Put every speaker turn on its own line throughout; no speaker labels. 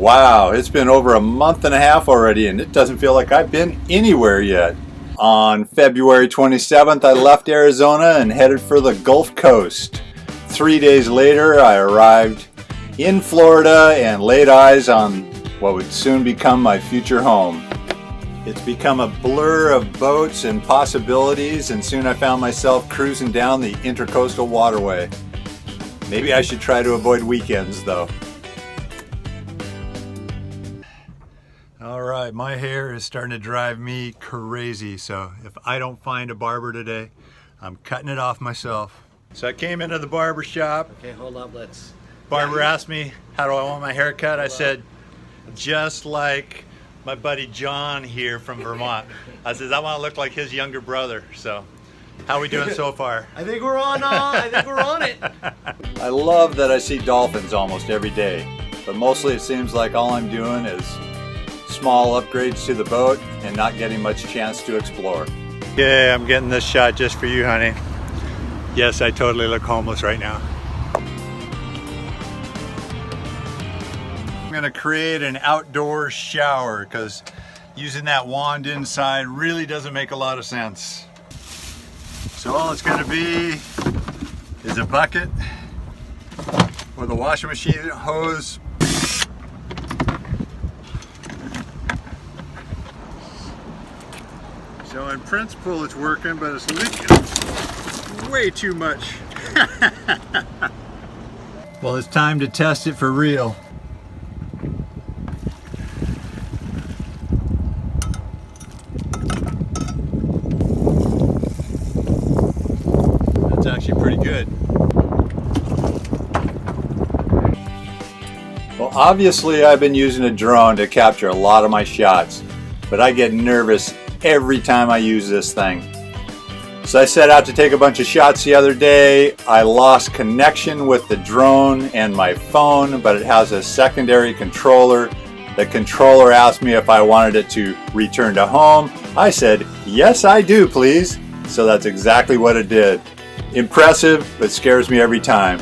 Wow, it's been over a month and a half already and it doesn't feel like I've been anywhere yet. On February 27th, I left Arizona and headed for the Gulf Coast. 3 days later, I arrived in Florida and laid eyes on what would soon become my future home. It's become a blur of boats and possibilities, and soon I found myself cruising down the Intercoastal Waterway. Maybe I should try to avoid weekends though. Alright, my hair is starting to drive me crazy, so if I don't find a barber today, I'm cutting it off myself. So I came into the barber shop.
Okay, hold up, let's...
Barber asked me, how do I want my hair cut? I said, just like my buddy John here from Vermont. I said, I want to look like his younger brother. So, how are we doing so far?
I think we're on it.
I love that I see dolphins almost every day, but mostly it seems like all I'm doing is small upgrades to the boat and not getting much chance to explore. Yeah, I'm getting this shot just for you, honey. Yes, I totally look homeless right now. I'm gonna create an outdoor shower because using that wand inside really doesn't make a lot of sense. So all it's gonna be is a bucket with a washing machine hose. So in principle it's working, but it's leaking way too much. Well, it's time to test it for real. That's actually pretty good. Well, obviously I've been using a drone to capture a lot of my shots, but I get nervous every time I use this thing. So I set out to take a bunch of shots the other day. I lost connection with the drone and my phone, but it has a secondary controller. The controller asked me if I wanted it to return to home. I said, yes I do please. So that's exactly what it did. Impressive, but scares me every time.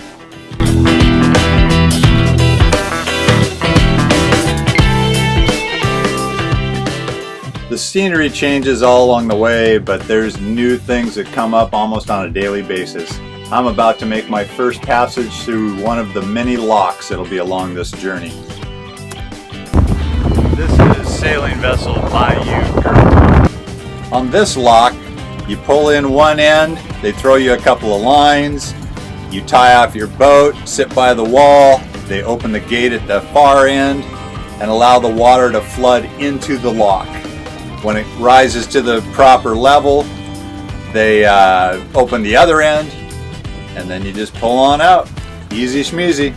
The scenery changes all along the way, but there's new things that come up almost on a daily basis. I'm about to make my first passage through one of the many locks that'll be along this journey. This is Sailing Vessel by you, Curt. On this lock, you pull in one end, they throw you a couple of lines, you tie off your boat, sit by the wall, they open the gate at the far end and allow the water to flood into the lock. When it rises to the proper level, they open the other end and then you just pull on out. Easy schmeezy.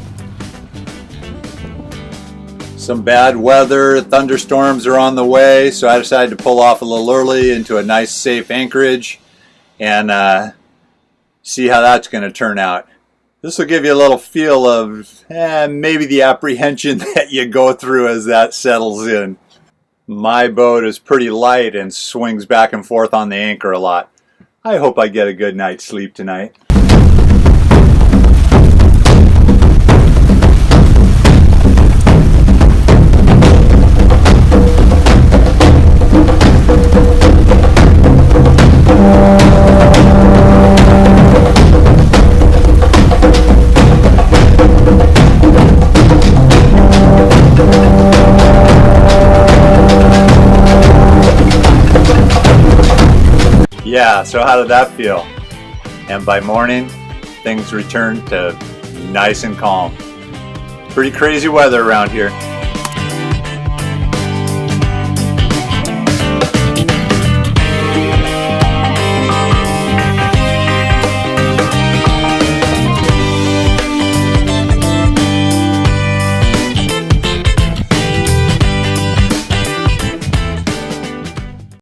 Some bad weather, thunderstorms are on the way, so I decided to pull off a little early into a nice safe anchorage and see how that's going to turn out. This will give you a little feel of maybe the apprehension that you go through as that settles in. My boat is pretty light and swings back and forth on the anchor a lot. I hope I get a good night's sleep tonight. Yeah, so how did that feel? And by morning, things returned to nice and calm. Pretty crazy weather around here.